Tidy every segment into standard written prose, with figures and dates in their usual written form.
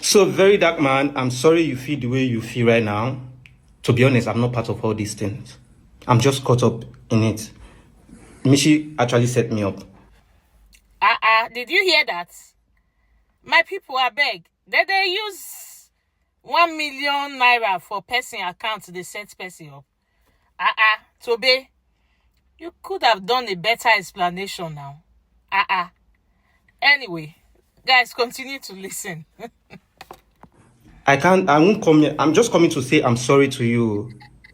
So, very dark man, I'm sorry you feel the way you feel right now. To be honest, I'm not part of all these things. I'm just caught up in it. Michi actually set me up. Did you hear that? My people, I beg. They use 1 million naira for person account they set person up. Tobe, you could have done a better explanation now. Anyway, guys, continue to listen. I won't come here. I'm just coming to say I'm sorry to you.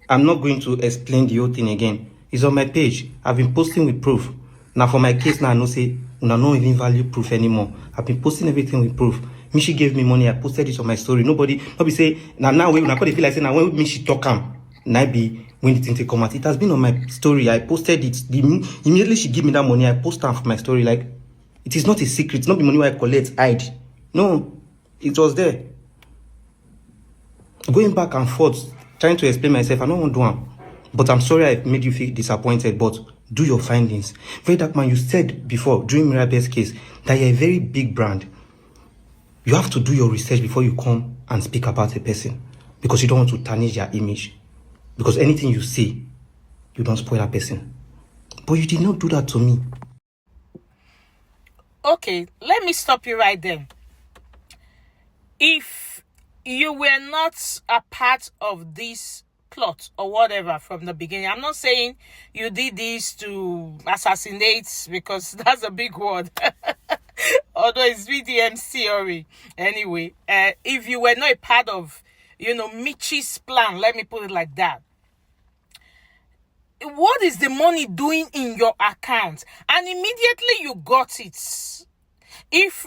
I'm not going to explain the whole thing again. It's on my page. I've been posting with proof. Now for my case now, I know say, I don't even value proof anymore. I've been posting everything with proof. Michi gave me money. I posted it on my story. Nobody say, now when I feel like saying, now when Michi talk now be when the thing come out. It has been on my story. I posted it. Immediately she give me that money, I post her for my story. Like, it is not a secret. It's not the money where I collect, hide. No, it was there. Going back and forth, trying to explain myself, I don't want to do them. But I'm sorry I made you feel disappointed, but do your findings. VeryDarkMan, you said before, during Mirabel's case, that you're a very big brand. You have to do your research before you come and speak about a person. Because you don't want to tarnish their image. Because anything you say, you don't spoil a person. But you did not do that to me. Okay, let me stop you right there. If you were not a part of this plot or whatever from the beginning, I'm not saying you did this to assassinate, because that's a big word. Although it's VDM theory. Anyway, if you were not a part of, Mitchy's plan, let me put it like that, what is the money doing in your account? And immediately you got it. If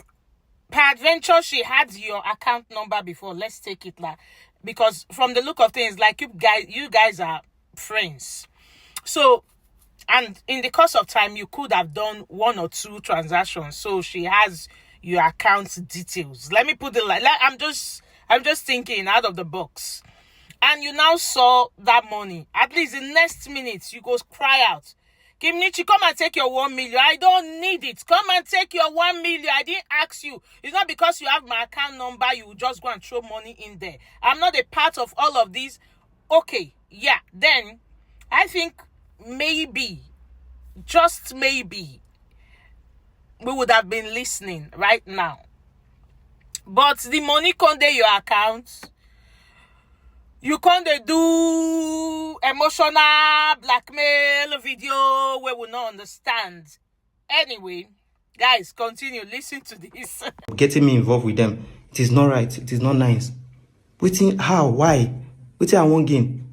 peradventure she had your account number before, let's take it like, because from the look of things, like you guys are friends. So, and in the course of time, you could have done 1 or 2 transactions. So she has your account details. Let me put it like I'm just thinking out of the box. And you now saw that money. At least the next minute, you go cry out, King Mitchy, come and take your 1 million. I don't need it. Come and take your 1 million. I didn't ask you. It's not because you have my account number, you just go and throw money in there. I'm not a part of all of these. Okay, yeah. Then, I think maybe, just maybe, we would have been listening right now. But the money come there your account. You can't do emotional blackmail video where we not understand. Anyway, guys, continue. Listen to this. Getting me involved with them, it is not right. It is not nice. Waiting, how? Why? Waiting, I won't gain.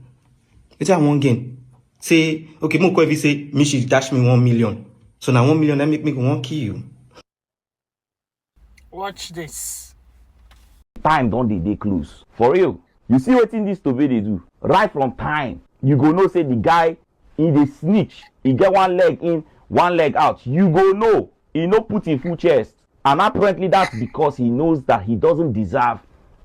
Waiting, I won't gain. Say, okay, Moko if you say, Michi dash me 1 million. So now 1 million, that make me want to kill you. Watch this. Time don't they close. For real. You see what in this Tobe they do? Right from time, you go know say the guy in the snitch, he get 1 leg in, 1 leg out. You go know he no put his full chest. And apparently that's because he knows that he doesn't deserve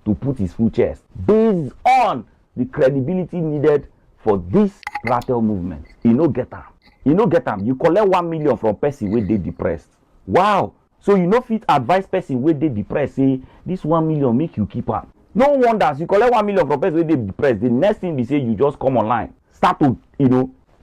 to put his full chest. Based on the credibility needed for this rattle movement. He no get am. He no get am. You collect 1 million from person where they depressed. Wow. So you no fit advise person where they depressed, say this 1 million make you keep up. No wonders you collect 1 million from person wey dey depressed. The next thing be say you just come online, start to,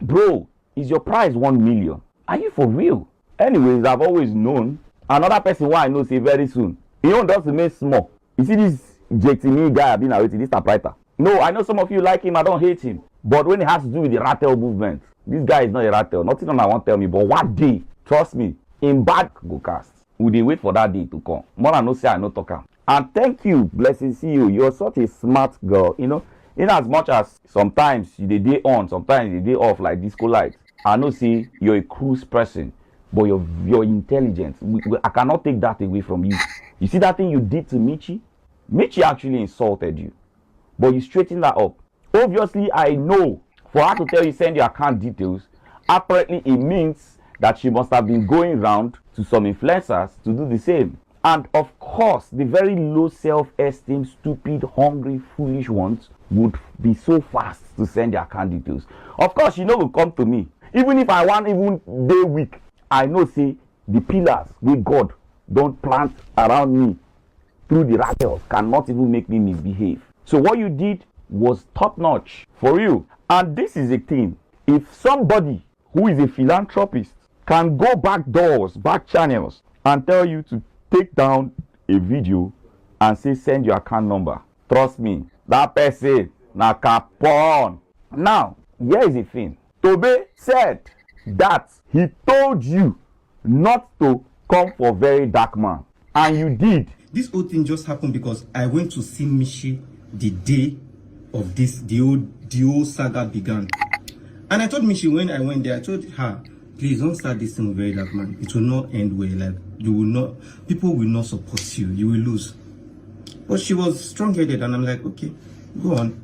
bro, is your price 1 million? Are you for real? Anyways, I've always known. Another person who I know say very soon, he own just remain small. You see this JT guy I've been awaiting, this typewriter. No, I know some of you like him, I don't hate him. But when it has to do with the rattle movement, this guy is not a rattle. Nothing on I won't tell me, but one day, trust me, in bad go cast. We dey wait for that day to come. More than no say I no talk am. And thank you, blessing see you. You're such a smart girl, in as much as sometimes you dey day on, sometimes you dey off like disco light. I know see you're a cruise person, but you're intelligent. I cannot take that away from you. You see that thing you did to Mitchy? Mitchy actually insulted you, but you straightened that up. Obviously, I know for her to tell you send your account details, apparently it means that she must have been going around to some influencers to do the same. And of course, the very low self-esteem, stupid, hungry, foolish ones would be so fast to send their account details. Of course, will come to me. Even if I want even day week, I know say the pillars with God don't plant around me. through the rattles cannot even make me misbehave. So what you did was top notch for you. And this is a thing. If somebody who is a philanthropist can go back doors, back channels, and tell you to take down a video and say send your account number, trust me, that person na capone. Now, here is the thing. Tobe said that he told you not to come for VeryDarkMan, and you did. This whole thing just happened because I went to see Mitchy the day of this, the old saga began. And I told Mitchy when I went there, I told her, please don't start this thing with VeryDarkMan. It will not end well. Like, you will not, people will not support you. You will lose. But she was strong-headed, and I'm like, okay, go on.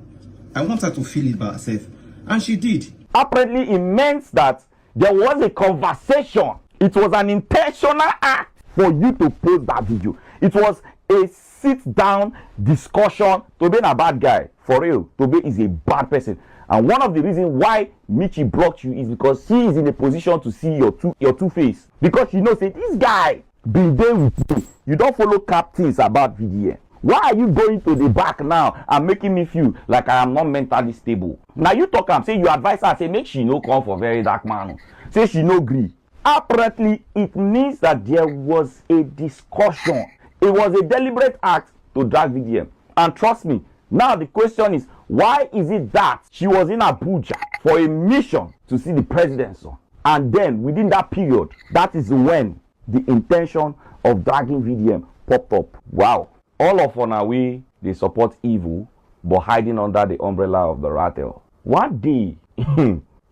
I want her to feel it by herself. And she did. Apparently, it meant that there was a conversation. It was an intentional act for you to post that video. It was a sit-down discussion. Tobe is a bad guy. For real, Tobe is a bad person. And one of the reasons why Mitchy blocked you is because she is in a position to see your two face. Because she knows, say, this guy been there with you. You don't follow captains about VDM. Why are you going to the back now and making me feel like I am not mentally stable? Now you talk and say you advise her, say make she no come for VeryDarkMan. Say she no agree. Apparently, it means that there was a discussion. It was a deliberate act to drag VDM. And trust me, now the question is, why is it that she was in Abuja for a mission to see the president's son? And then within that period, that is when the intention of dragging VDM popped up. Wow. All of on our way, they support evil, but hiding under the umbrella of the rattle. One day,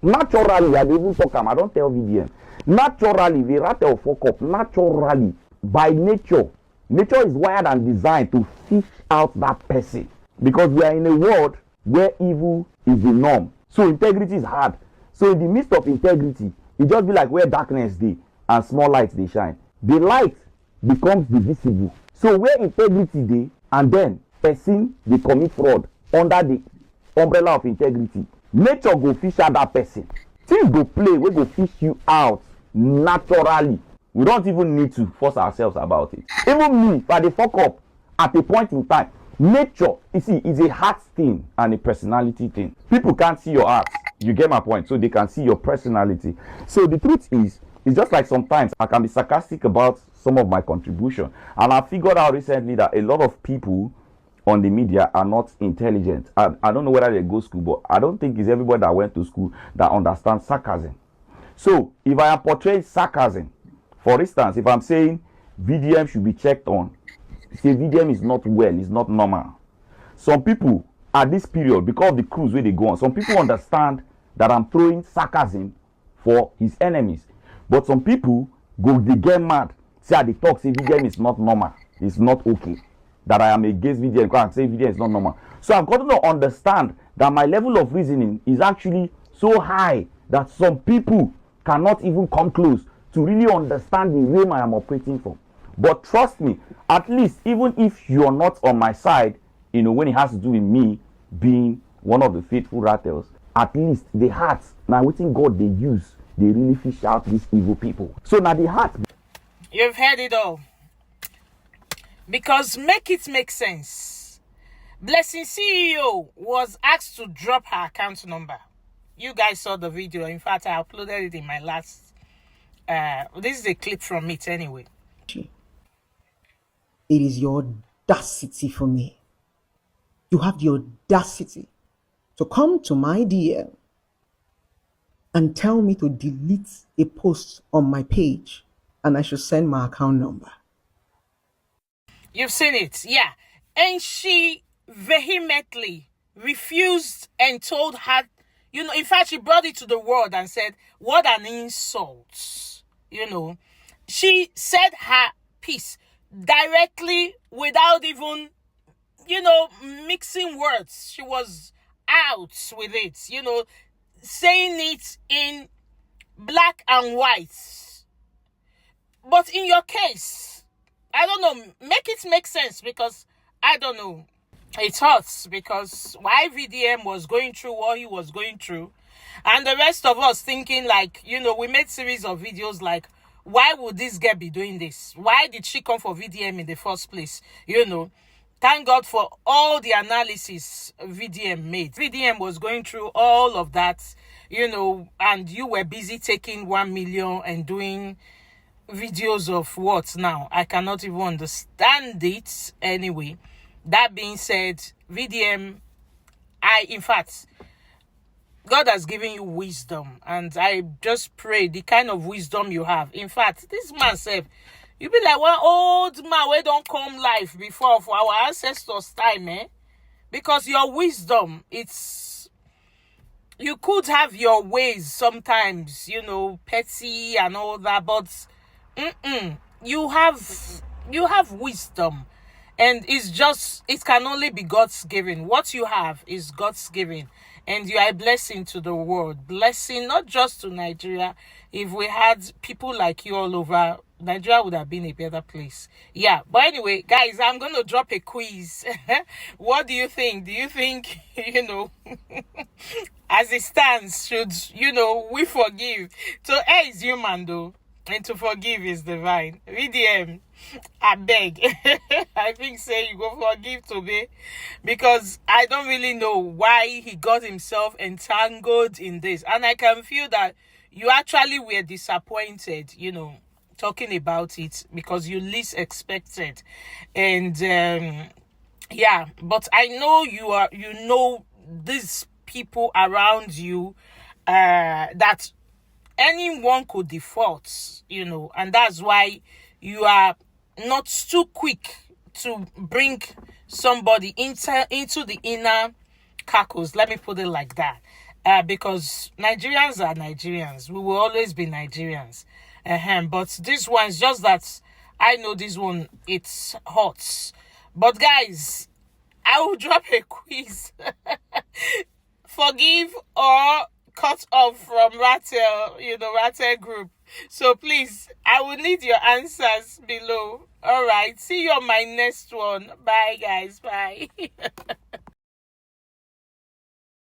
naturally, I even talk, I don't tell VDM. Naturally, the rattle fuck up. Naturally, by nature, nature is wired and designed to fish out that person. Because we are in a world where evil is the norm. So integrity is hard. So in the midst of integrity, it just be like where darkness dey and small lights they shine. The light becomes the visible. So where integrity dey and then person they commit fraud under the umbrella of integrity, nature go fish out that person. Things go play, we go fish you out naturally. We don't even need to force ourselves about it. Even me, if I dey fuck up at a point in time, nature, you see, is a heart thing and a personality thing. People can't see your heart. You get my point? So they can see your personality. So the truth is, it's just like sometimes I can be sarcastic about some of my contribution. And I figured out recently that a lot of people on the media are not intelligent. I don't know whether they go to school, but I don't think it's everybody that went to school that understands sarcasm. So if I am portraying sarcasm, for instance, if I'm saying VDM should be checked on, say VDM is not well, it's not normal. Some people at this period, because of the cruise where they go on, some people understand that I'm throwing sarcasm for his enemies. But some people go, they get mad, say they talk, say VDM is not normal, it's not okay. That I am against VDM, because I say VDM is not normal. So I've got to understand that my level of reasoning is actually so high that some people cannot even come close to really understand the realm I am operating from. But trust me, at least even if you're not on my side, you know, when it has to do with me being one of the faithful rattles, at least the hearts, now within God they use, they really fish out these evil people. So now the heart. You've heard it all. Because make it make sense. Blessing CEO was asked to drop her account number. You guys saw the video. In fact, I uploaded it in my last. This is a clip from it anyway. It is your audacity for me. You have the audacity to come to my DM and tell me to delete a post on my page and I should send my account number. You've seen it, yeah. And she vehemently refused and told her, you know, in fact, she brought it to the world and said, what an insult. You know, she said her piece directly without even, you know, mixing words. She was out with it, you know, saying it in black and white. But in your case, I don't know, make it make sense, because I don't know. It hurts because why VDM was going through what he was going through, and the rest of us thinking like, you know, we made series of videos like, why would this girl be doing this? Why did she come for VDM in the first place? You know, thank God for all the analysis VDM made. VDM was going through all of that, you know, and you were busy taking 1 million and doing videos of what now? I cannot even understand it. Anyway, that being said, VDM, in fact, God has given you wisdom, and I just pray the kind of wisdom you have. In fact, this man said, you be like one old man where don't come life before for our ancestors' time, eh? Because your wisdom, you could have your ways sometimes, you know, petty and all that, but you have wisdom, and it can only be God's given. What you have is God's given, and you are a blessing to the world. Blessing not just to Nigeria. If we had people like you all over, Nigeria would have been a better place. Yeah, but anyway, guys, I'm going to drop a quiz. What do you think? Do you think, you know, as it stands, should, you know, we forgive? To err is human, though, and to forgive is divine. VDM, I beg. I think say you go forgive Tobe, because I don't really know why he got himself entangled in this. And I can feel that you actually were disappointed, you know, talking about it, because you least expected. And yeah, but I know you know these people around you that anyone could default, you know, and that's why you are not too quick to bring somebody into the inner cackles. Let me put it like that. Because Nigerians are Nigerians. We will always be Nigerians. But this one's just that I know this one, it's hot. But guys, I will drop a quiz. Forgive or cut off from Rattle, you know, Rattle group. So please, I will need your answers below. All right. See you on my next one. Bye, guys. Bye.